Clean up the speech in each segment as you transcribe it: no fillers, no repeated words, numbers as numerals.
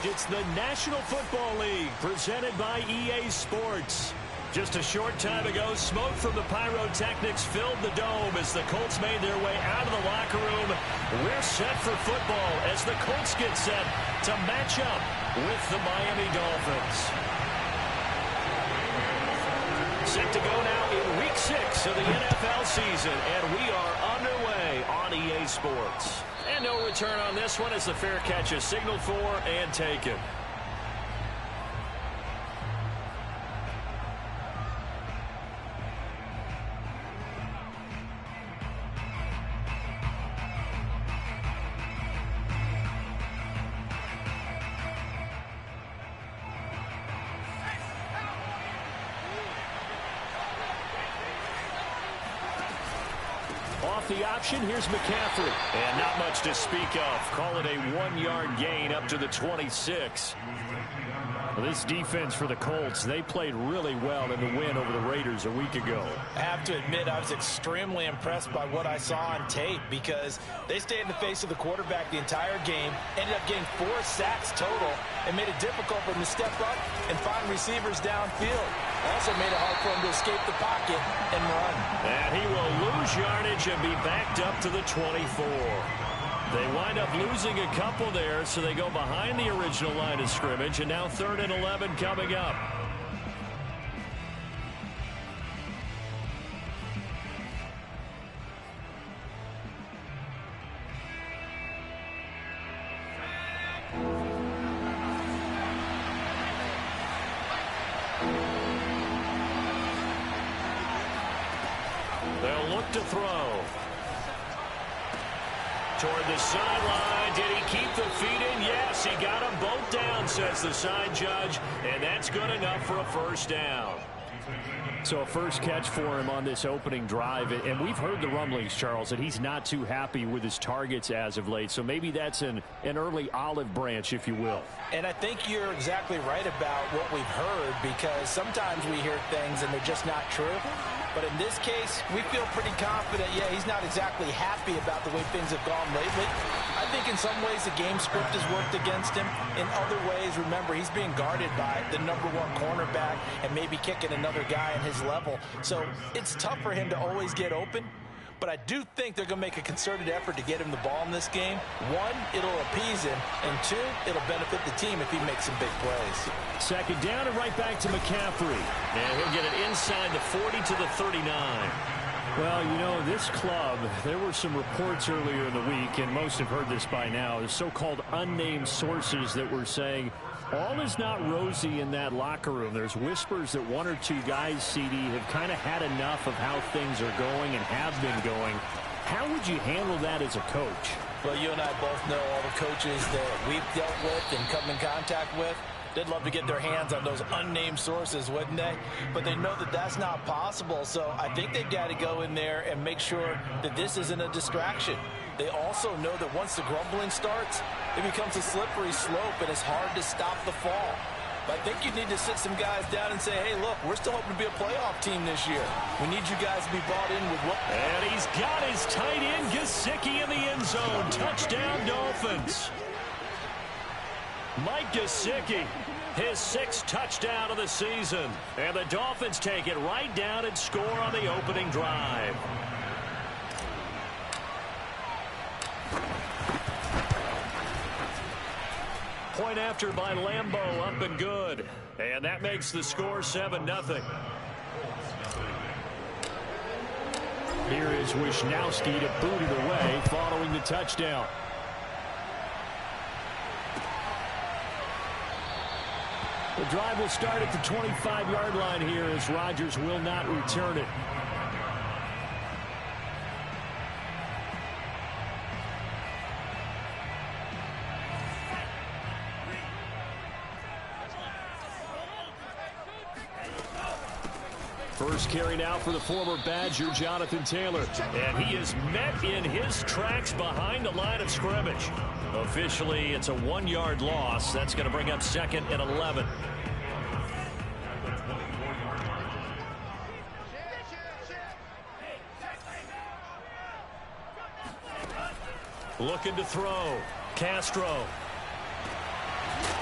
It's the National Football League presented by EA Sports. Just a short time ago, smoke from the pyrotechnics filled the dome as the Colts made their way out of the locker room. We're set for football as the Colts get set to match up with the Miami Dolphins. Set to go now in Week 6 of the NFL season, and we are underway on EA Sports. And no return on this one as the fair catch is signaled for and taken. The option, here's McCaffrey. And not much to speak of. Call it a 1-yard gain up to the 26. Well, this defense for the Colts, they played really well in the win over the Raiders a week ago. I have to admit, I was extremely impressed by what I saw on tape because they stayed in the face of the quarterback the entire game, ended up getting 4 sacks total, and made it difficult for him to step up and find receivers downfield. Also made it hard for him to escape the pocket and run. And he will lose yardage and be backed up to the 24. They wind up losing a couple there, so they go behind the original line of scrimmage, and now 3rd and 11 coming up. They'll look to throw. Toward the sideline. Did he keep the feet in? Yes, he got them both down, says the side judge, and that's good enough for a first down. So a first catch for him on this opening drive, and we've heard the rumblings, Charles, that he's not too happy with his targets as of late, so maybe that's an early olive branch, if you will. And I think you're exactly right about what we've heard, because sometimes we hear things and they're just not true. But in this case, we feel pretty confident, yeah, he's not exactly happy about the way things have gone lately. I think in some ways the game script has worked against him. In other ways, remember, he's being guarded by the #1 cornerback and maybe kicking another guy in his level. So it's tough for him to always get open. But I do think they're going to make a concerted effort to get him the ball in this game. 1, it'll appease him, and 2, it'll benefit the team if he makes some big plays. Second down and right back to McCaffrey. And he'll get it inside the 40 to the 39. Well, you know, this club, there were some reports earlier in the week, and most have heard this by now, the so-called unnamed sources that were saying all is not rosy in that locker room. There's whispers that 1 or 2 guys, CD, have kind of had enough of how things are going and have been going. How would you handle that as a coach? Well, you and I both know all the coaches that we've dealt with and come in contact with. They'd love to get their hands on those unnamed sources, wouldn't they? But they know that that's not possible, so I think they've got to go in there and make sure that this isn't a distraction. They also know that once the grumbling starts, it becomes a slippery slope, and it's hard to stop the fall. But I think you need to sit some guys down and say, hey, look, we're still hoping to be a playoff team this year. We need you guys to be bought in with what... And he's got his tight end, Gesicki, in the end zone. Touchdown, Dolphins. Mike Gesicki, his 6th touchdown of the season. And the Dolphins take it right down and score on the opening drive. Point after by Lambeau, up and good. And that makes the score 7-0. Here is Wisnowski to boot it away following the touchdown. The drive will start at the 25-yard line here as Rodgers will not return it. First carry now for the former Badger, Jonathan Taylor. And he is met in his tracks behind the line of scrimmage. Officially, it's a 1-yard loss. That's going to bring up 2nd and 11. Looking to throw. Castro.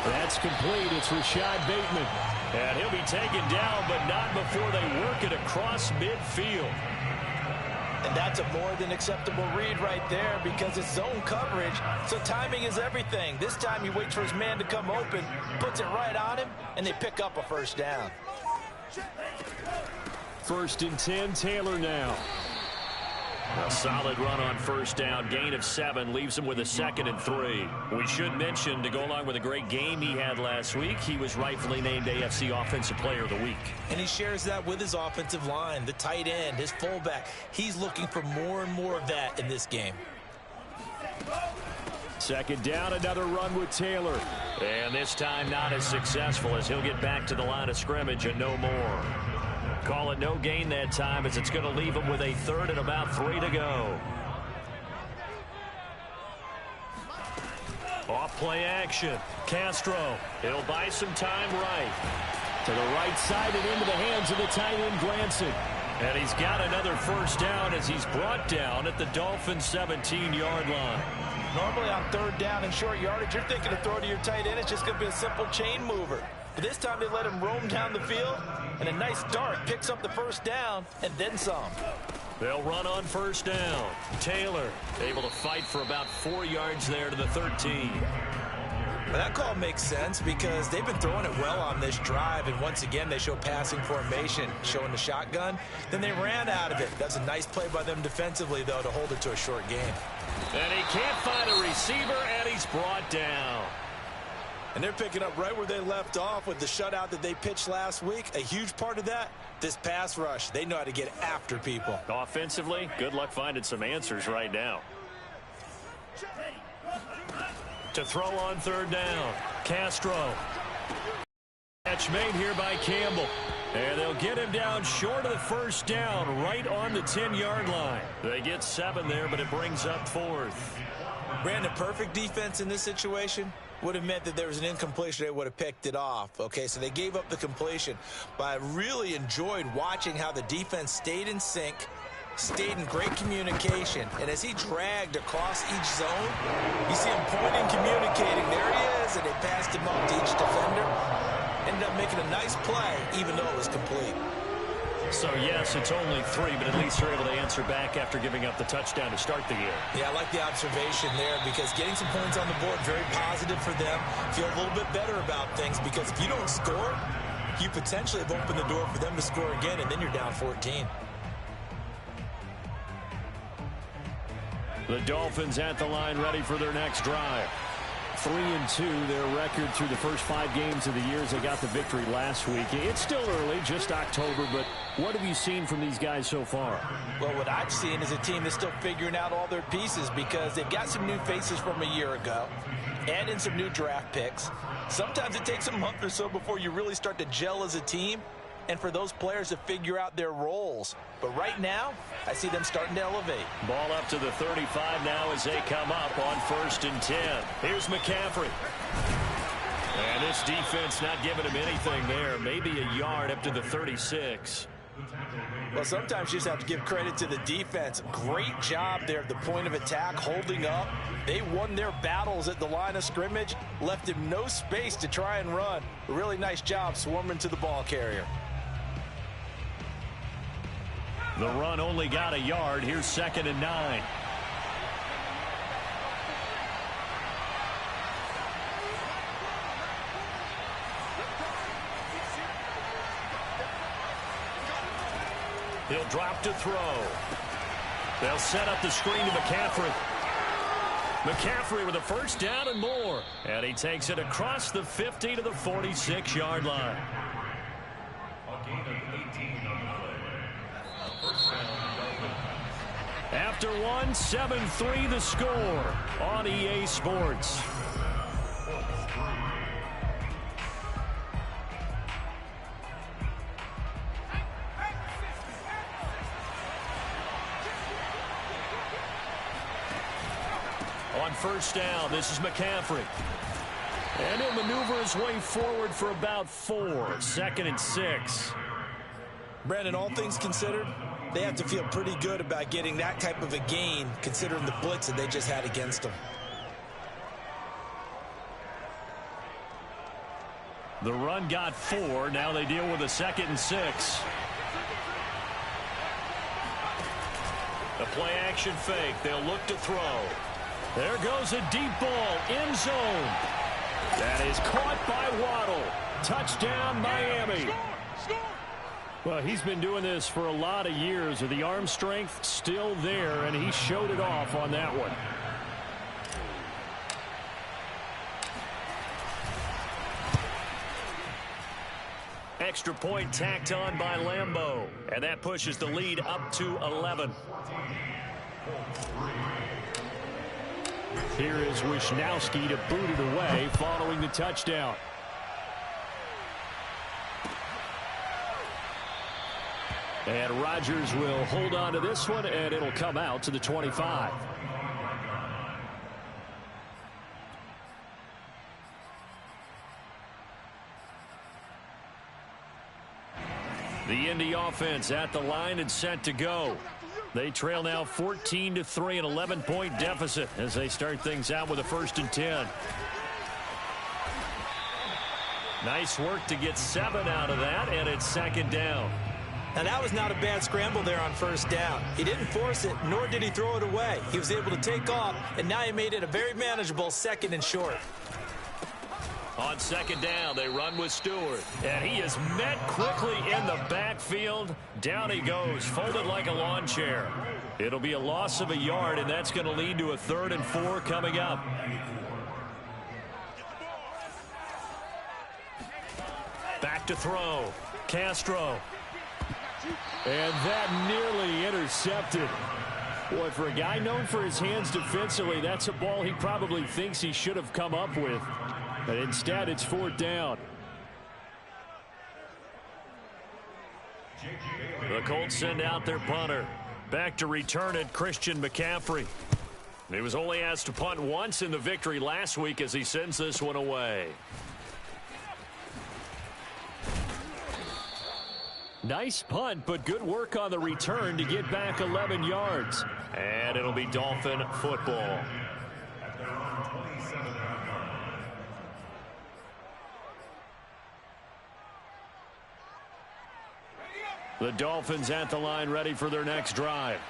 That's complete. It's Rashad Bateman. And he'll be taken down, but not before they work it across midfield. And that's a more than acceptable read right there because it's zone coverage, so timing is everything. This time he waits for his man to come open, puts it right on him, and they pick up a first down. 1st and 10, Taylor now. A solid run on first down. Gain of 7 leaves him with a 2nd and 3. We should mention, to go along with a great game he had last week, he was rightfully named AFC Offensive Player of the Week. And he shares that with his offensive line, the tight end, his fullback. He's looking for more and more of that in this game. 2nd down, another run with Taylor. And this time not as successful as he'll get back to the line of scrimmage and no more. Call it no gain that time as it's going to leave him with a 3rd and about 3 to go. Off play action. Castro. He'll buy some time right. To the right side and into the hands of the tight end, Granson. And he's got another first down as he's brought down at the Dolphins' 17-yard line. Normally on 3rd down and short yardage, you're thinking to throw to your tight end. It's just going to be a simple chain mover. But this time they let him roam down the field, and a nice dart picks up the first down and then some. They'll run on first down. Taylor able to fight for about 4 yards there to the 13. Well, that call makes sense because they've been throwing it well on this drive, and once again they show passing formation, showing the shotgun. Then they ran out of it. That's a nice play by them defensively, though, to hold it to a short game. And he can't find a receiver, and he's brought down. And they're picking up right where they left off with the shutout that they pitched last week. A huge part of that, this pass rush. They know how to get after people. Offensively, good luck finding some answers right now. To throw on 3rd down, Castro. Catch made here by Campbell. And they'll get him down short of the first down, right on the 10-yard line. They get 7 there, but it brings up 4th. Brandon, perfect defense in this situation would have meant that there was an incompletion. They would have picked it off. Okay, so they gave up the completion. But I really enjoyed watching how the defense stayed in sync, stayed in great communication. And as he dragged across each zone, you see him pointing, communicating. There he is, and they passed him up to each defender. Ended up making a nice play, even though it was complete. So, yes, it's only 3, but at least they're able to answer back after giving up the touchdown to start the year. Yeah, I like the observation there because getting some points on the board, very positive for them. Feel a little bit better about things because if you don't score, you potentially have opened the door for them to score again, and then you're down 14. The Dolphins at the line ready for their next drive. 3-2, their record through the first 5 games of the year as they got the victory last week. It's still early, just October, but what have you seen from these guys so far? Well, what I've seen is a team that's still figuring out all their pieces because they've got some new faces from a year ago and in some new draft picks. Sometimes it takes a month or so before you really start to gel as a team and for those players to figure out their roles. But right now, I see them starting to elevate. Ball up to the 35 now as they come up on 1st and 10. Here's McCaffrey. And this defense not giving him anything there. Maybe a yard up to the 36. Well, sometimes you just have to give credit to the defense. Great job there at the point of attack, holding up. They won their battles at the line of scrimmage, left him no space to try and run. A really nice job swarming to the ball carrier. The run only got a yard. Here's 2nd and 9. He'll drop to throw. They'll set up the screen to McCaffrey. McCaffrey with a first down and more. And he takes it across the 50 to the 46-yard line. After 1, 7-3 the score on EA Sports. On first down, this is McCaffrey. And he'll maneuver his way forward for about 4. 2nd and 6. Brandon, all things considered, they have to feel pretty good about getting that type of a gain, considering the blitz that they just had against them. The run got 4. Now they deal with a 2nd and 6. A play-action fake. They'll look to throw. There goes a deep ball. End zone. That is caught by Waddle. Touchdown, Miami. Well, he's been doing this for a lot of years. The arm strength still there, and he showed it off on that one. Extra point tacked on by Lambeau. And that pushes the lead up to 11. Here is Wisnowski to boot it away following the touchdown. And Rodgers will hold on to this one, and it'll come out to the 25. The Indy offense at the line and set to go. They trail now 14-3, an 11-point deficit as they start things out with a 1st and 10. Nice work to get 7 out of that, and it's 2nd down. Now, that was not a bad scramble there on 1st down. He didn't force it, nor did he throw it away. He was able to take off, and now he made it a very manageable 2nd and short. On 2nd down, they run with Stewart. And he is met quickly in the backfield. Down he goes, folded like a lawn chair. It'll be a loss of a yard, and that's going to lead to a 3rd and 4 coming up. Back to throw. Castro. And that nearly intercepted. Boy, for a guy known for his hands defensively, that's a ball he probably thinks he should have come up with. But instead, it's 4th down. The Colts send out their punter. Back to return it, Christian McCaffrey. He was only asked to punt once in the victory last week as he sends this one away. Nice punt, but good work on the return to get back 11 yards. And it'll be Dolphin football. The Dolphins at the line ready for their next drive.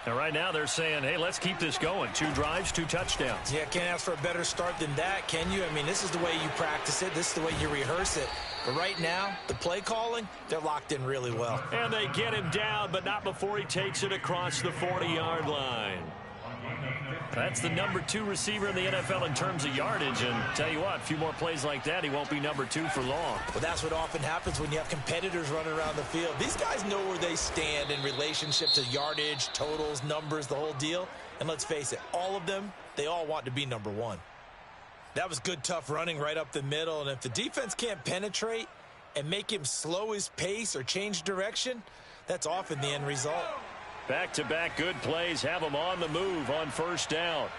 And right now they're saying, hey, let's keep this going. 2 drives, 2 touchdowns. Yeah, can't ask for a better start than that, can you? I mean, this is the way you practice it. This is the way you rehearse it. But right now, the play calling, they're locked in really well. And they get him down, but not before he takes it across the 40-yard line. That's the number 2 receiver in the NFL in terms of yardage. And tell you what, a few more plays like that, he won't be number 2 for long. Well, that's what often happens when you have competitors running around the field. These guys know where they stand in relationship to yardage, totals, numbers, the whole deal. And let's face it, all of them, they all want to be number 1. That was good, tough running right up the middle. And if the defense can't penetrate and make him slow his pace or change direction, that's often the end result. Back-to-back good plays have them on the move on 1st down.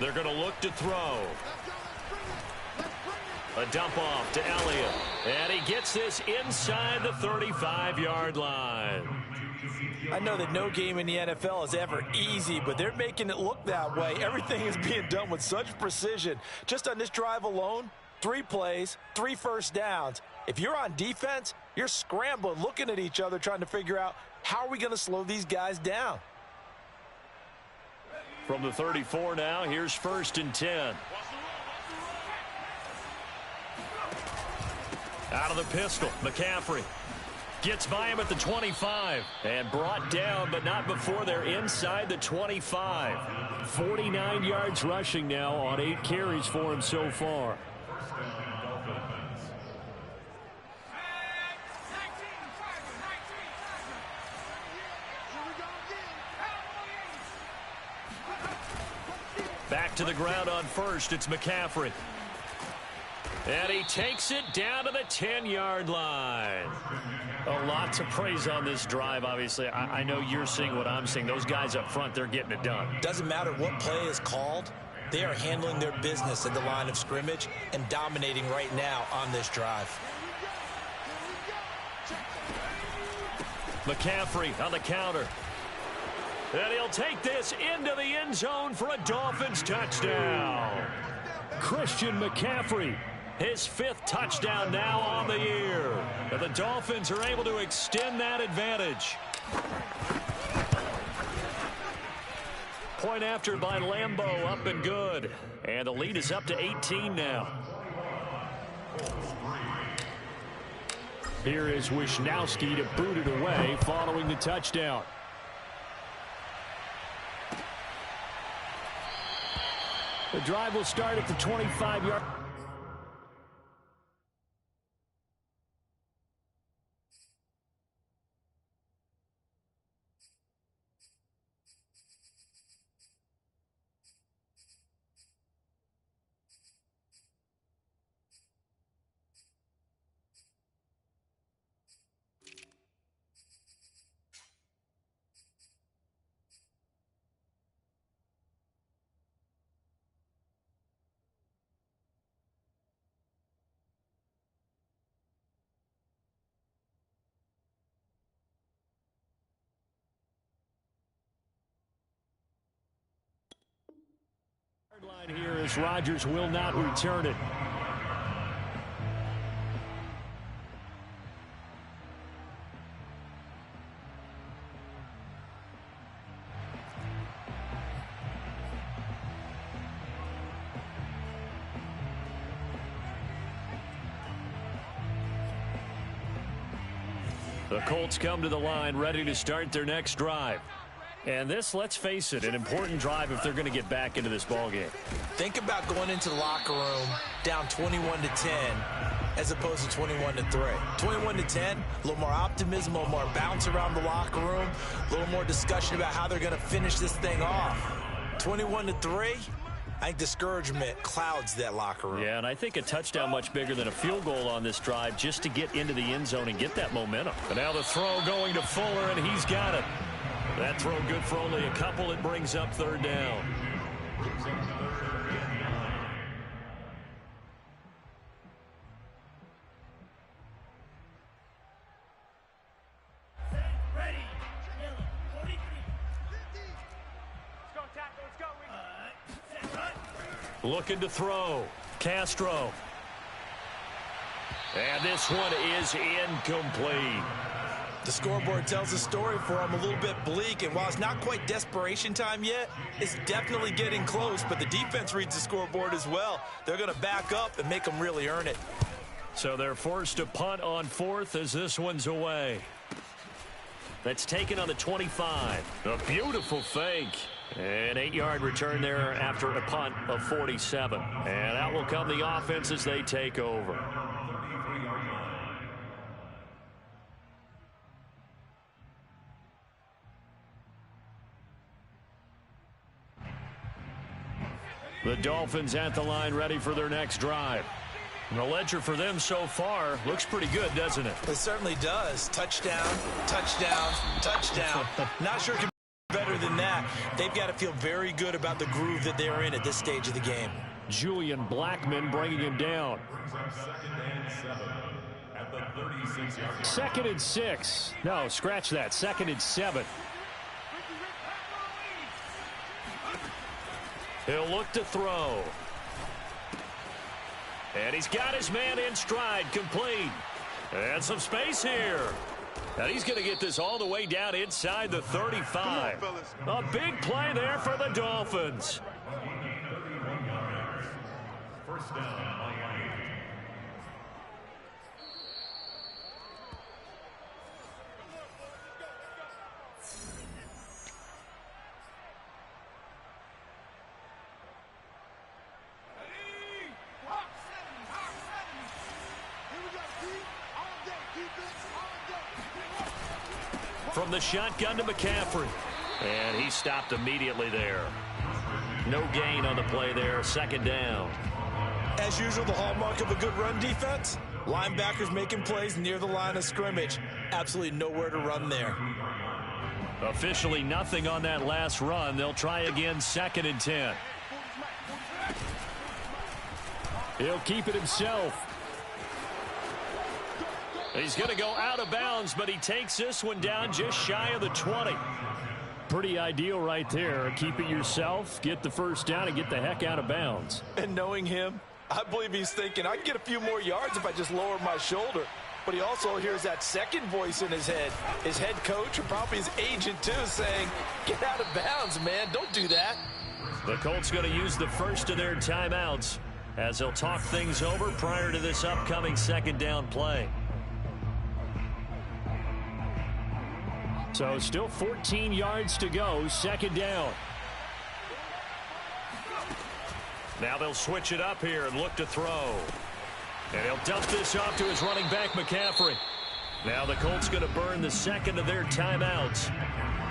They're going to look to throw. A dump off to Elliott. And he gets this inside the 35-yard line. I know that no game in the NFL is ever easy, but they're making it look that way. Everything is being done with such precision. Just on this drive alone, 3 plays, 3 first downs. If you're on defense, you're scrambling, looking at each other, trying to figure out how are we going to slow these guys down. From the 34 now, here's 1st and 10. Out of the pistol, McCaffrey gets by him at the 25 and brought down, but not before they're inside the 25. 49 yards rushing now on 8 carries for him so far. Back to the ground on 1st. It's McCaffrey. And he takes it down to the 10-yard line. A lot to praise on this drive, obviously. I know you're seeing what I'm seeing. Those guys up front, they're getting it done. Doesn't matter what play is called. They are handling their business at the line of scrimmage and dominating right now on this drive. McCaffrey on the counter. And he'll take this into the end zone for a Dolphins touchdown. Christian McCaffrey. His 5th touchdown now on the year. And the Dolphins are able to extend that advantage. Point after by Lambeau, up and good. And the lead is up to 18 now. Here is Wisnowski to boot it away following the touchdown. The drive will start at the 25-yard. Line here as Rodgers will not return it. The Colts come to the line ready to start their next drive. And this, let's face it, an important drive if they're going to get back into this ballgame. Think about going into the locker room down 21-10 as opposed to 21-3. 21-10, a little more optimism, a little more bounce around the locker room, a little more discussion about how they're going to finish this thing off. 21-3, I think discouragement clouds that locker room. Yeah, and I think a touchdown much bigger than a field goal on this drive just to get into the end zone and get that momentum. And now the throw going to Fuller, and he's got it. That throw good for only a couple. It brings up 3rd down. Looking to throw. Castro. And this one is incomplete. The scoreboard tells a story for him, a little bit bleak, and while it's not quite desperation time yet, it's definitely getting close, but the defense reads the scoreboard as well. They're going to back up and make them really earn it. So they're forced to punt on 4th as this one's away. That's taken on the 25. A beautiful fake. An 8-yard return there after a punt of 47. And out will come the offense as they take over. The Dolphins at the line ready for their next drive. And the ledger for them so far looks pretty good, doesn't it? It certainly does. Touchdown, touchdown, touchdown. Not sure it can be better than that. They've got to feel very good about the groove that they're in at this stage of the game. Julian Blackman bringing him down. 2nd and 6. No, scratch that. 2nd and 7. He'll look to throw. And he's got his man in stride, complete. And some space here. And he's going to get this all the way down inside the 35. A big play there for the Dolphins. First down. From the shotgun to McCaffrey. And he stopped immediately there. No gain on the play there. 2nd down. As usual, the hallmark of a good run defense, linebackers making plays near the line of scrimmage. Absolutely nowhere to run there. Officially nothing on that last run. They'll try again 2nd and 10. He'll keep it himself. He's going to go out of bounds, but he takes this one down just shy of the 20. pretty ideal right there. Keep it yourself, get the first down, and get the heck out of bounds. And knowing him, I believe he's thinking, I can get a few more yards if I just lower my shoulder. But he also hears that second voice in his head. His head coach, or probably his agent too, saying, get out of bounds, man. Don't do that. The Colts going to use the first of their timeouts as they'll talk things over prior to this upcoming second down play. So still 14 yards to go, second down. Now they'll switch it up here and look to throw. And he'll dump this off to his running back, McCaffrey. Now the Colts going to burn the second of their timeouts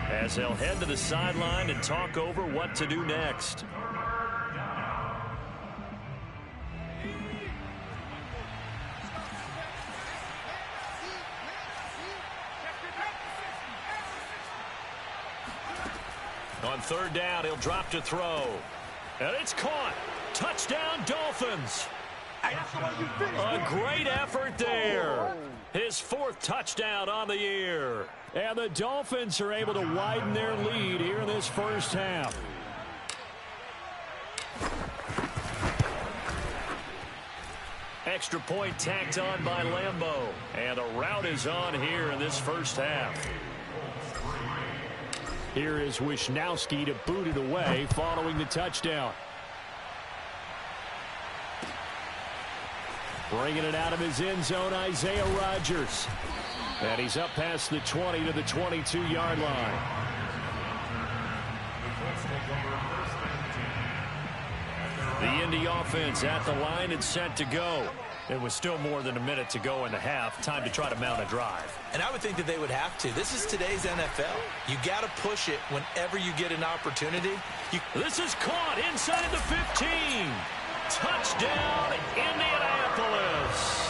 as they'll head to the sideline and talk over what to do next. On third down, he'll drop to throw. And it's caught. Touchdown, Dolphins. A great effort there. His fourth touchdown on the year. And the Dolphins are able to widen their lead here in this first half. Extra point tacked on by Lambeau. And a route is on here in this first half. Here is Wisnowski to boot it away following the touchdown. Bringing it out of his end zone, Isaiah Rodgers. And he's up past the 20 to the 22-yard line. The Indy offense at the line and set to go. It was still more than a minute to go in the half. Time to try to mount a drive. And I would think that they would have to. This is today's NFL. You got to push it whenever you get an opportunity. This is caught inside the 15. Touchdown, Indianapolis.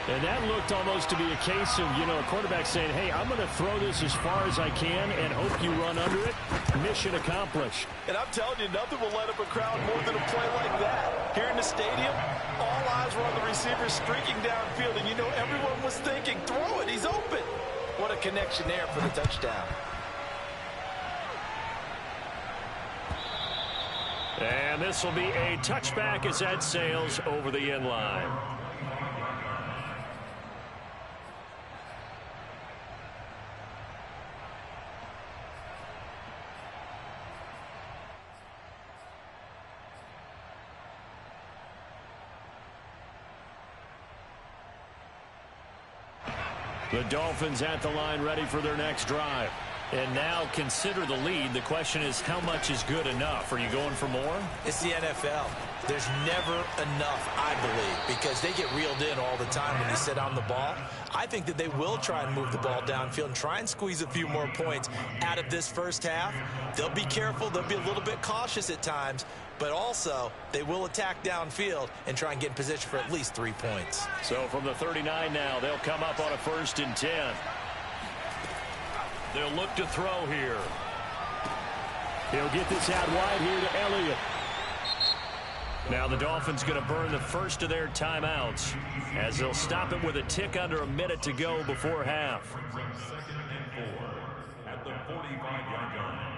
And that looked almost to be a case of, a quarterback saying, hey, I'm going to throw this as far as I can and hope you run under it. Mission accomplished. And I'm telling you, nothing will light up a crowd more than a play like that. Here in the stadium, all eyes were on the receiver streaking downfield, and everyone was thinking, throw it, he's open. What a connection there for the touchdown. And this will be a touchback as that sails over the end line. The Dolphins at the line ready for their next drive. And now consider the lead. The question is, how much is good enough? Are you going for more? It's the NFL. There's never enough, I believe, because they get reeled in all the time when you sit on the ball. I think that they will try and move the ball downfield and try and squeeze a few more points out of this first half. They'll be careful. They'll be a little bit cautious at times, but also they will attack downfield and try and get in position for at least 3 points. So from the 39 now, they'll come up on a 1st and 10. They'll look to throw here. He'll get this out wide here to Elliott. Now the Dolphins going to burn the first of their timeouts as they'll stop it with a tick under a minute to go before half. 2nd and 4 at the 45-yard line.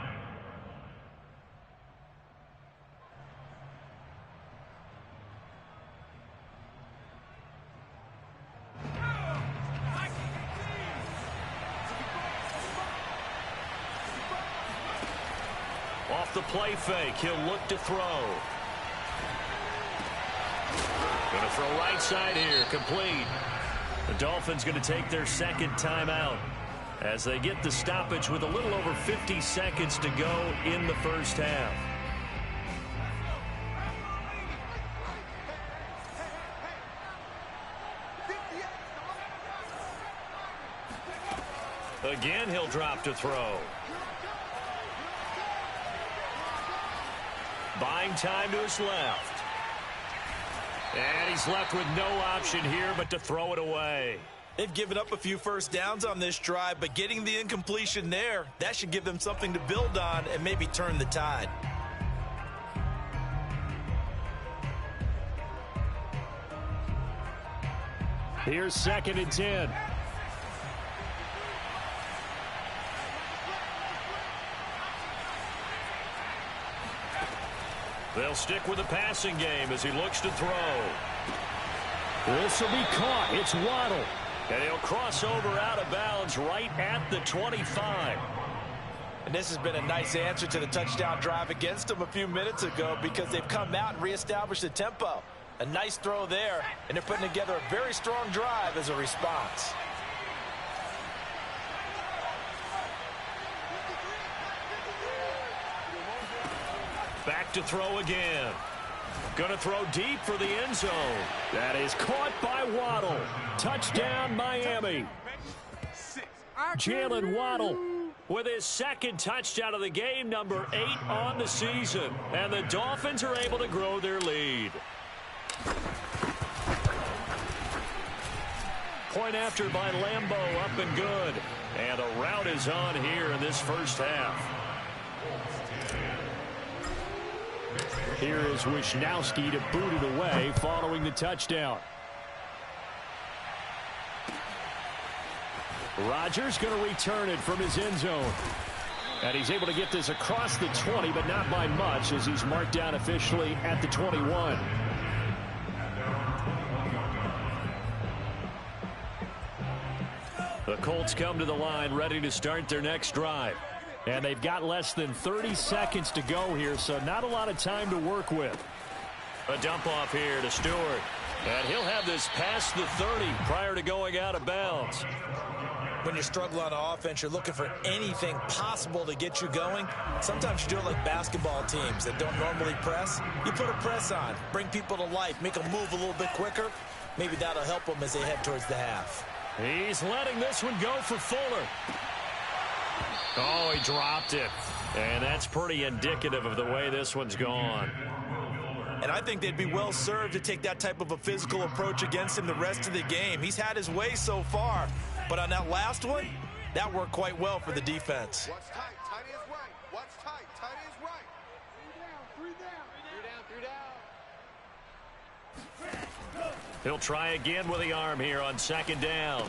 Off the play fake, he'll look to throw. Going to throw right side here, complete. The Dolphins going to take their second timeout as they get the stoppage with a little over 50 seconds to go in the first half. Again, he'll drop to throw. Buying time to his left. And he's left with no option here but to throw it away. They've given up a few first downs on this drive, but getting the incompletion there, that should give them something to build on and maybe turn the tide. Here's 2nd and 10. They'll stick with the passing game as he looks to throw. This will be caught. It's Waddle. And he'll cross over out of bounds right at the 25. And this has been a nice answer to the touchdown drive against them a few minutes ago because they've come out and reestablished the tempo. A nice throw there, and they're putting together a very strong drive as a response. Back to throw again. Going to throw deep for the end zone. That is caught by Waddle. Touchdown, Miami. Jalen Waddle with his second touchdown of the game, number 8 on the season. And the Dolphins are able to grow their lead. Point after by Lambeau, up and good. And a rout is on here in this first half. Here is Wisnowski to boot it away following the touchdown. Rodgers going to return it from his end zone. And he's able to get this across the 20, but not by much as he's marked down officially at the 21. The Colts come to the line ready to start their next drive. And they've got less than 30 seconds to go here, so not a lot of time to work with. A dump off here to Stewart. And he'll have this past the 30 prior to going out of bounds. When you struggle on offense, you're looking for anything possible to get you going. Sometimes you do it like basketball teams that don't normally press. You put a press on, bring people to life, make them move a little bit quicker. Maybe that'll help them as they head towards the half. He's letting this one go for Fuller. Oh, he dropped it. And that's pretty indicative of the way this one's gone. And I think they'd be well served to take that type of a physical approach against him the rest of the game. He's had his way so far. But on that last one, that worked quite well for the defense. Watch tight. Tight is right. Watch tight. Tight is right. Three down. He'll try again with the arm here on second down.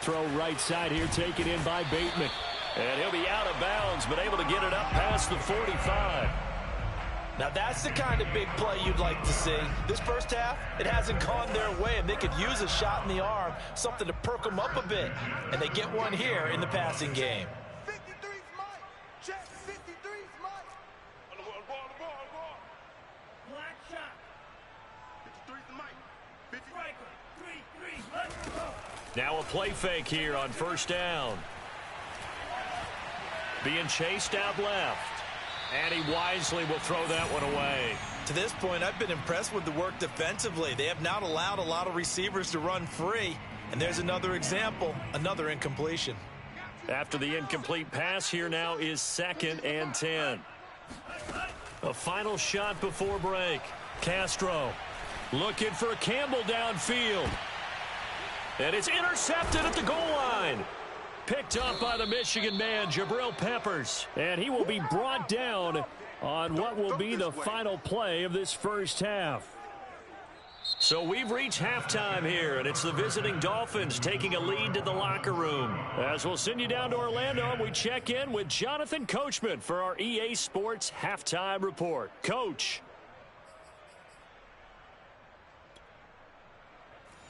Throw right side here, taken in by Bateman. And he'll be out of bounds, but able to get it up past the 45. Now that's the kind of big play you'd like to see. This first half, it hasn't gone their way, and they could use a shot in the arm, something to perk them up a bit. And they get one here in the passing game. 53's Mike. Check. 53's Mike. On the ball. Black shot. 53's Mike. 53. Now a play fake here on first down. Being chased out left. And he wisely will throw that one away. To this point, I've been impressed with the work defensively. They have not allowed a lot of receivers to run free. And there's another example, another incompletion. After the incomplete pass, here now is 2nd and 10. A final shot before break. Castro looking for Campbell downfield. And it's intercepted at the goal line. Picked up by the Michigan man, Jabril Peppers. And he will be brought down on what will be the final play of this first half. So we've reached halftime here, and it's the visiting Dolphins taking a lead to the locker room. As we'll send you down to Orlando, we check in with Jonathan Coachman for our EA Sports Halftime Report. Coach.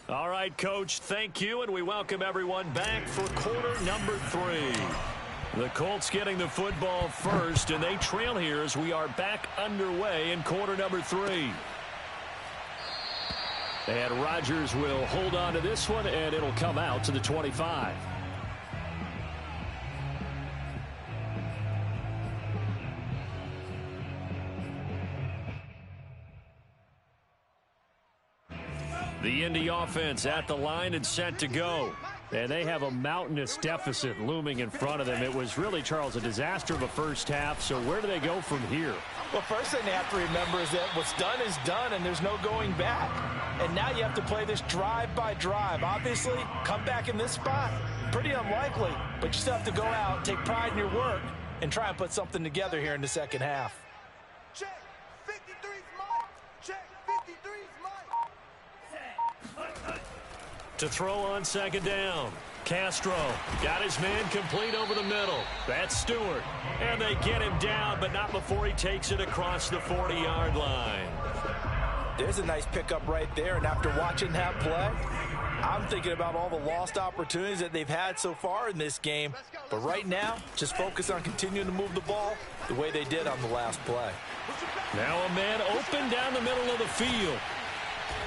All right, Coach, thank you, and we welcome everyone back for quarter number 3. The Colts getting the football first, and they trail here as we are back underway in quarter number 3. And Rodgers will hold on to this one, and it'll come out to the 25. The Indy offense at the line and set to go. And they have a mountainous deficit looming in front of them. It was really, Charles, a disaster of a first half. So where do they go from here? Well, first thing they have to remember is that what's done is done, and there's no going back. And now you have to play this drive by drive. Obviously, come back in this spot, pretty unlikely. But you still have to go out, take pride in your work, and try and put something together here in the second half. Check. 53's Mike. Check. 53's Mike. To throw on second down. Castro got his man complete over the middle. That's Stewart. And they get him down, but not before he takes it across the 40-yard line. There's a nice pickup right there, and after watching that play, I'm thinking about all the lost opportunities that they've had so far in this game. But right now, just focus on continuing to move the ball the way they did on the last play. Now a man open down the middle of the field.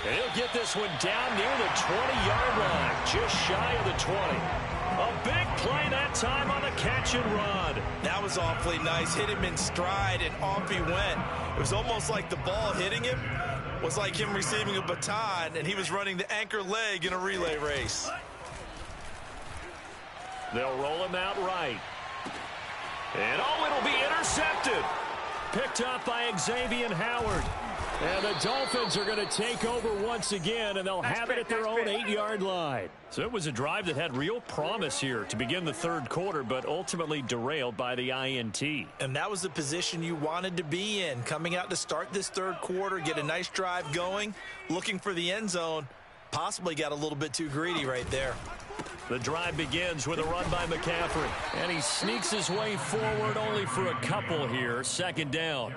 And he'll get this one down near the 20-yard line, just shy of the 20. A big play that time on the catch and run. That was awfully nice. Hit him in stride, and off he went. It was almost like the ball hitting him was like him receiving a baton, and he was running the anchor leg in a relay race. They'll roll him out right. And, it'll be intercepted. Picked up by Xavier Howard. And the Dolphins are going to take over once again, and they'll have it at their own 8-yard line. So it was a drive that had real promise here to begin the third quarter, but ultimately derailed by the INT. And that was the position you wanted to be in, coming out to start this third quarter, get a nice drive going, looking for the end zone. Possibly got a little bit too greedy right there. The drive begins with a run by McCaffrey, and he sneaks his way forward only for a couple here. Second down.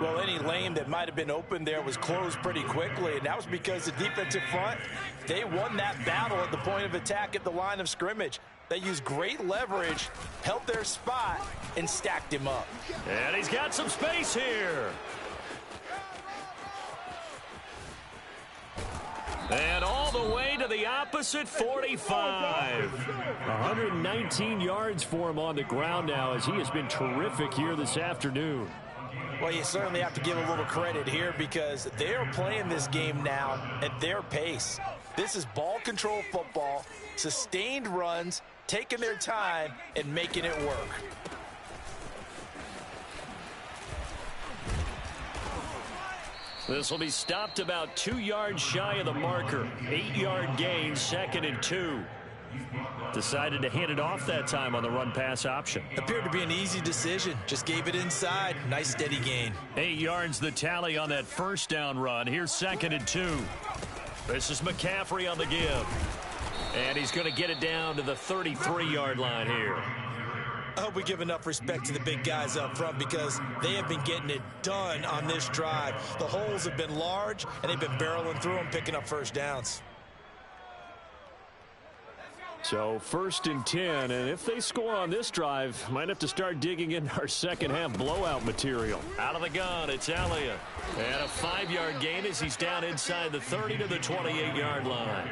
Well, any lane that might have been open there was closed pretty quickly, and that was because the defensive front, they won that battle at the point of attack at the line of scrimmage. They used great leverage, held their spot, and stacked him up. And he's got some space here. And all the way to the opposite 45. 119 yards for him on the ground now, as he has been terrific here this afternoon. Well, you certainly have to give a little credit here because they are playing this game now at their pace. This is ball control football, sustained runs, taking their time, and making it work. This will be stopped about 2 yards shy of the marker. 8-yard gain, 2nd and 2. Decided to hand it off that time on the run-pass option. Appeared to be an easy decision. Just gave it inside. Nice steady gain. 8 yards the tally on that first down run. Here's 2nd and 2. This is McCaffrey on the give. And he's going to get it down to the 33-yard line here. I hope we give enough respect to the big guys up front because they have been getting it done on this drive. The holes have been large, and they've been barreling through them, picking up first downs. So 1st and 10, and if they score on this drive, might have to start digging in our second half blowout material. Out of the gun, it's Elliott. And a 5-yard gain as he's down inside the 30 to the 28-yard line.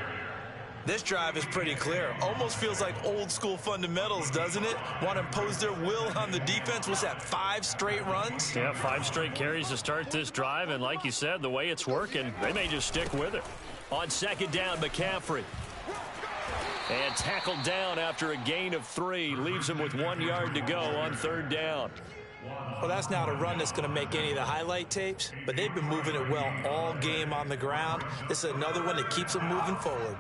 This drive is pretty clear. Almost feels like old school fundamentals, doesn't it? Want to impose their will on the defense. Was that 5 straight runs? Yeah, 5 straight carries to start this drive, and like you said, the way it's working, they may just stick with it. On 2nd down, McCaffrey. And tackled down after a gain of 3. Leaves him with 1 yard to go on 3rd down. Well, that's not a run that's going to make any of the highlight tapes, but they've been moving it well all game on the ground. This is another one that keeps them moving forward.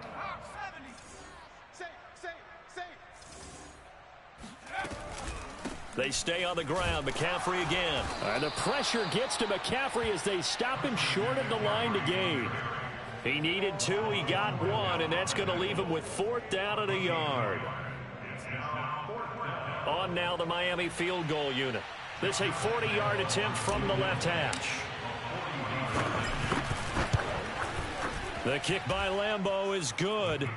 They stay on the ground. McCaffrey again. And the pressure gets to McCaffrey as they stop him short of the line to gain. He needed 2. He got 1, and that's going to leave him with 4th down at a yard. On now the Miami field goal unit. This a 40-yard attempt from the left hash. The kick by Lambeau is good.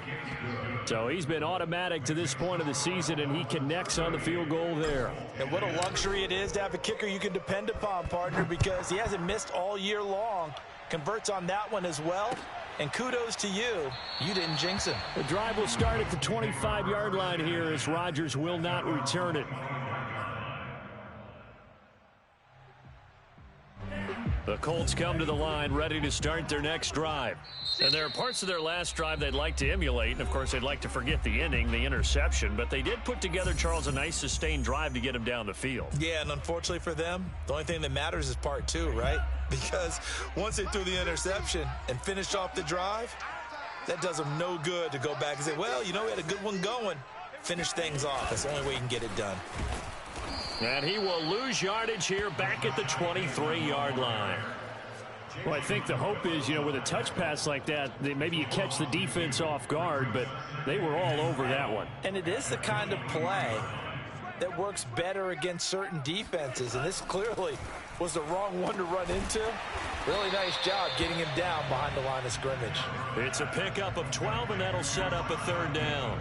So he's been automatic to this point of the season, and he connects on the field goal there. And what a luxury it is to have a kicker you can depend upon, partner, because he hasn't missed all year long. Converts on that one as well. And kudos to you. You didn't jinx him. The drive will start at the 25-yard line here as Rodgers will not return it. The Colts come to the line ready to start their next drive. And there are parts of their last drive they'd like to emulate. And, of course, they'd like to forget the inning, the interception. But they did put together, Charles, a nice sustained drive to get him down the field. Yeah, and unfortunately for them, the only thing that matters is part 2, right? Because once they threw the interception and finished off the drive, that does them no good to go back and say, well, you know, we had a good one going. Finish things off. That's the only way you can get it done. And he will lose yardage here back at the 23-yard line. Well, I think the hope is, with a touch pass like that, maybe you catch the defense off guard, but they were all over that one. And it is the kind of play that works better against certain defenses, and this clearly was the wrong one to run into. Really nice job getting him down behind the line of scrimmage. It's a pickup of 12, and that'll set up a third down.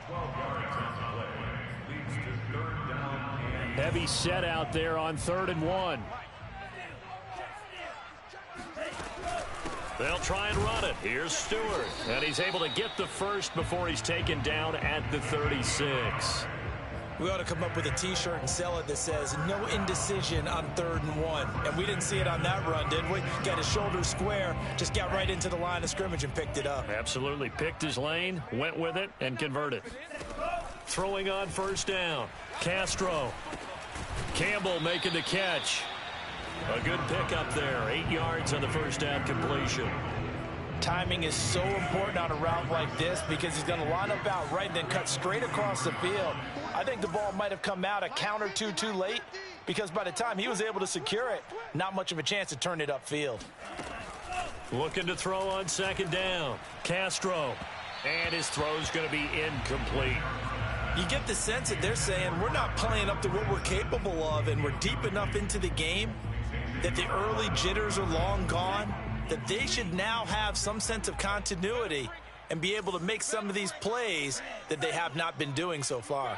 12 yards on the play leads to third down and Heavy set out there on 3rd and 1. They'll try and run it. Here's Stewart, and he's able to get the first before he's taken down at the 36. We ought to come up with a T-shirt and sell it that says, no indecision on 3rd and 1. And we didn't see it on that run, did we? Got his shoulders square, just got right into the line of scrimmage and picked it up. Absolutely. Picked his lane, went with it, and converted. Throwing on 1st down. Castro. Campbell making the catch. A good pickup there. 8 yards on the 1st down completion. Timing is so important on a route like this because he's going to line up out right and then cut straight across the field. I think the ball might have come out a count or two too late because by the time he was able to secure it, not much of a chance to turn it upfield. Looking to throw on 2nd down. Castro. And his throw's going to be incomplete. You get the sense that they're saying we're not playing up to what we're capable of, and we're deep enough into the game that the early jitters are long gone, that they should now have some sense of continuity and be able to make some of these plays that they have not been doing so far.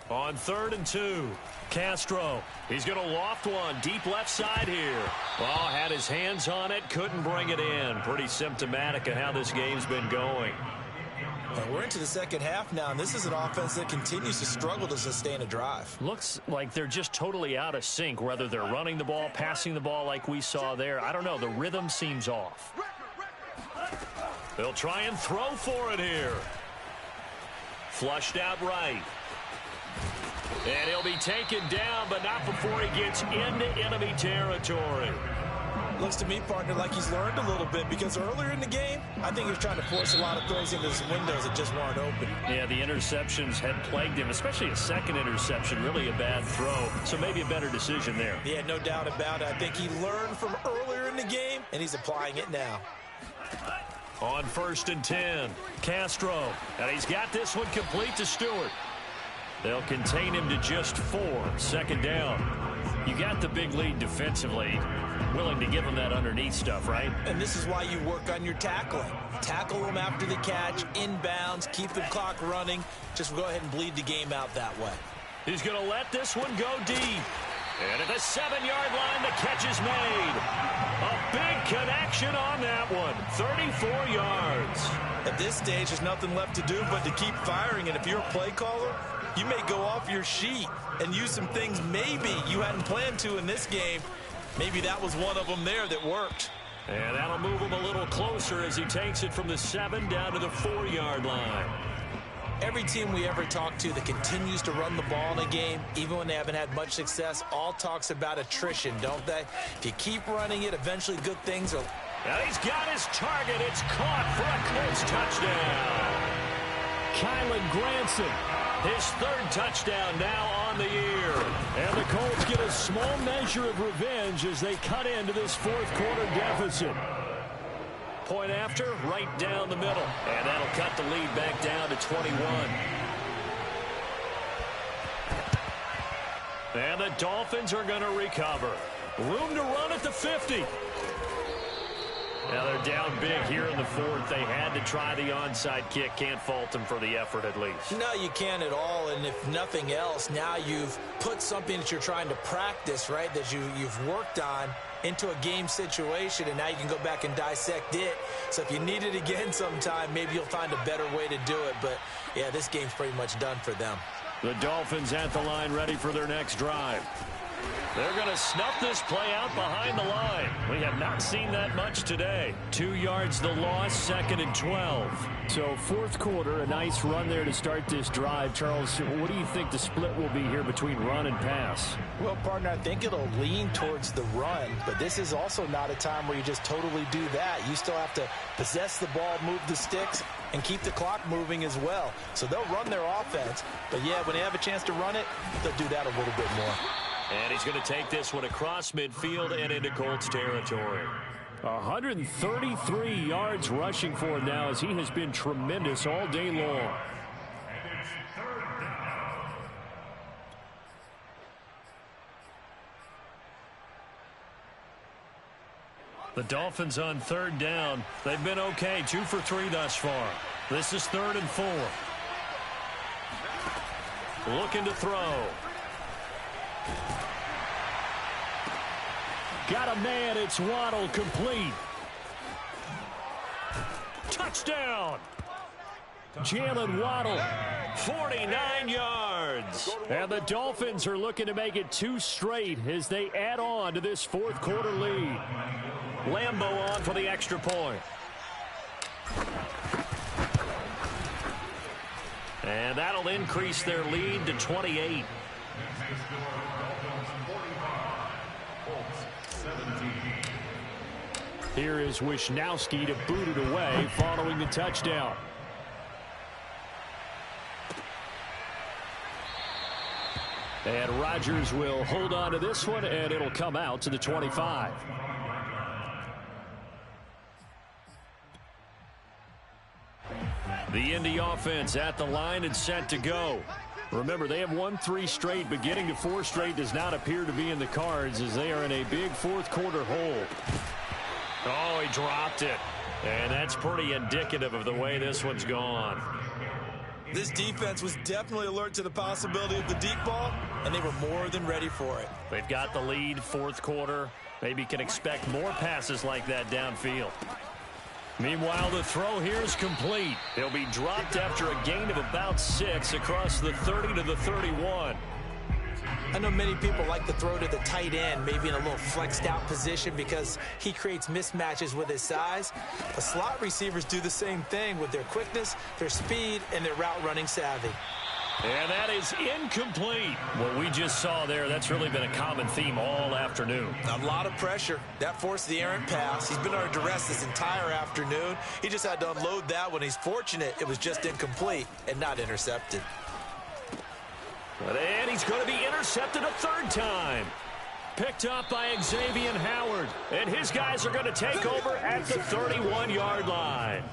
On 3rd and 2, Castro. He's going to loft one deep left side here. Well, had his hands on it, couldn't bring it in. Pretty symptomatic of how this game's been going. We're into the second half now, and this is an offense that continues to struggle to sustain a drive. Looks like they're just totally out of sync, whether they're running the ball, passing the ball like we saw there. I don't know. The rhythm seems off. They'll try and throw for it here. Flushed out right. And he'll be taken down, but not before he gets into enemy territory. Looks to me, partner, like he's learned a little bit because earlier in the game, I think he was trying to force a lot of throws into his windows that just weren't open. Yeah, the interceptions had plagued him, especially a second interception, really a bad throw. So maybe a better decision there. Yeah, no doubt about it. I think he learned from earlier in the game, and he's applying it now. On 1st and 10, Castro. And he's got this one complete to Stewart. They'll contain him to just 4. 2nd down. You got the big lead defensively. Willing to give him that underneath stuff, right? And this is why you work on your tackling. Tackle them after the catch, inbounds, keep the clock running. Just go ahead and bleed the game out that way. He's going to let this one go deep. And at the 7-yard line, the catch is made. A big connection on that one. 34 yards. At this stage, there's nothing left to do but to keep firing. And if you're a play caller, you may go off your sheet and use some things maybe you hadn't planned to in this game. Maybe that was one of them there that worked. And that'll move him a little closer as he takes it from the 7 down to the 4-yard line. Every team we ever talk to that continues to run the ball in a game, even when they haven't had much success, all talks about attrition, don't they? If you keep running it, eventually good things are... And he's got his target. It's caught for a Colts touchdown. Kylan Granson. His 3rd touchdown now on the year. And the Colts get a small measure of revenge as they cut into this 4th quarter deficit. Point after, right down the middle. And that'll cut the lead back down to 21. And the Dolphins are going to recover. Room to run at the 50. Now they're down big here in the 4th. They had to try the onside kick. Can't fault them for the effort at least. No, you can't at all. And if nothing else, now you've put something that you're trying to practice, right, that you've worked on into a game situation, and now you can go back and dissect it. So if you need it again sometime, maybe you'll find a better way to do it. But, yeah, this game's pretty much done for them. The Dolphins at the line ready for their next drive. They're going to snuff this play out behind the line. We have not seen that much today. 2 yards the loss, 2nd and 12. So 4th quarter, a nice run there to start this drive. Charles, what do you think the split will be here between run and pass? Well, partner, I think it'll lean towards the run, but this is also not a time where you just totally do that. You still have to possess the ball, move the sticks, and keep the clock moving as well. So they'll run their offense, but yeah, when they have a chance to run it, they'll do that a little bit more. And he's going to take this one across midfield and into Colts territory. 133 yards rushing for him now, as he has been tremendous all day long. The Dolphins on third down. They've been okay, 2 for 3 thus far. This is 3rd and 4. Looking to throw. Got a man. It's Waddle, complete. Touchdown. Jalen Waddle. 49 yards. And the Dolphins are looking to make it 2 straight as they add on to this fourth quarter lead. Lambeau on for the extra point. And that'll increase their lead to 28. Here is Wisnowski to boot it away following the touchdown. And Rodgers will hold on to this one, and it'll come out to the 25. The Indy offense at the line and set to go. Remember, they have won 3 straight, but getting to 4 straight does not appear to be in the cards as they are in a big fourth quarter hole. Oh, he dropped it. And that's pretty indicative of the way this one's gone. This defense was definitely alert to the possibility of the deep ball, and they were more than ready for it. They've got the lead, fourth quarter. Maybe can expect more passes like that downfield. Meanwhile, the throw here is complete. He'll be dropped after a gain of about 6 across the 30 to the 31. I know many people like to throw to the tight end, maybe in a little flexed out position because he creates mismatches with his size. But slot receivers do the same thing with their quickness, their speed, and their route running savvy. And that is incomplete. What we just saw there, that's really been a common theme all afternoon. A lot of pressure. That forced the errant pass. He's been under duress this entire afternoon. He just had to unload that one. He's fortunate it was just incomplete and not intercepted. And he's going to be intercepted a 3rd time. Picked up by Xavier Howard. And his guys are going to take over at the 31-yard line.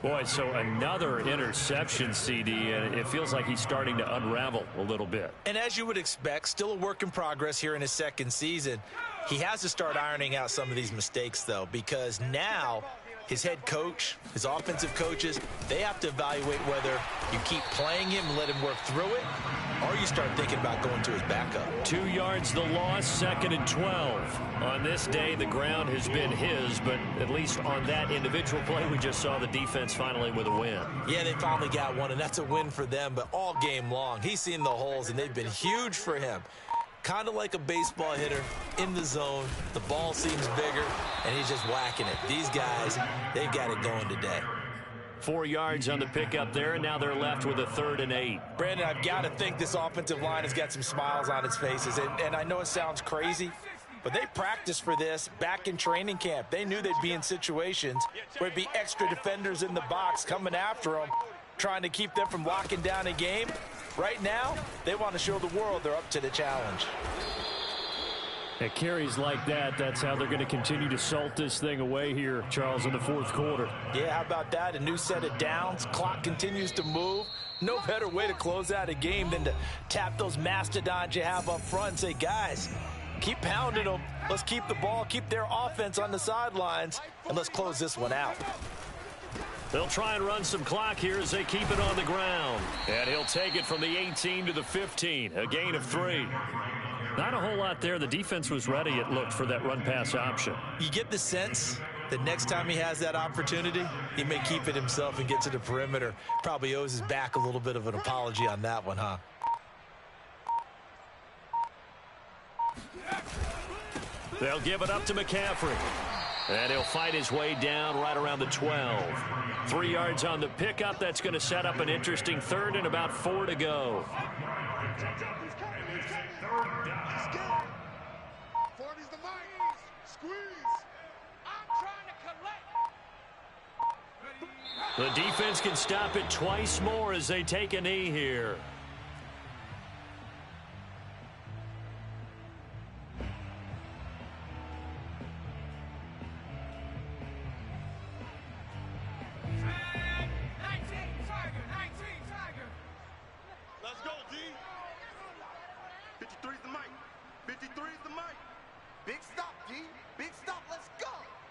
Boy, so another interception, CD, and it feels like he's starting to unravel a little bit. And as you would expect, still a work in progress here in his 2nd season. He has to start ironing out some of these mistakes, though, because now his head coach, his offensive coaches, they have to evaluate whether you keep playing him and let him work through it, or you start thinking about going to his backup. 2 yards the loss, 2nd and 12. On this day, the ground has been his, but at least on that individual play, we just saw the defense finally with a win. Yeah, they finally got one, and that's a win for them, but all game long, he's seen the holes, and they've been huge for him. Kind of like a baseball hitter in the zone. The ball seems bigger, and he's just whacking it. These guys, they've got it going today. 4 yards on the pickup there, and now they're left with a 3rd and 8. Brandon, I've got to think this offensive line has got some smiles on its faces, and I know it sounds crazy, but they practiced for this back in training camp. They knew they'd be in situations where it'd be extra defenders in the box coming after them, trying to keep them from locking down a game. Right now, they want to show the world they're up to the challenge. At carries like that, that's how they're going to continue to salt this thing away here, Charles, in the fourth quarter. Yeah, how about that? A new set of downs. Clock continues to move. No better way to close out a game than to tap those mastodons you have up front and say, guys, keep pounding them. Let's keep the ball, keep their offense on the sidelines, and let's close this one out. They'll try and run some clock here as they keep it on the ground. And he'll take it from the 18 to the 15, a gain of 3. Not a whole lot there. The defense was ready, it looked, for that run-pass option. You get the sense that next time he has that opportunity, he may keep it himself and get to the perimeter. Probably owes his back a little bit of an apology on that one, huh? They'll give it up to McCaffrey. And he'll fight his way down right around the 12. 3 yards on the pickup. That's going to set up an interesting 3rd and about 4 to go. 40's the mic. Squeeze. I'm trying to collect. The defense can stop it twice more as they take a knee here. 53's the mic. 53's the mic. Big stop, D. Big stop. Let's go.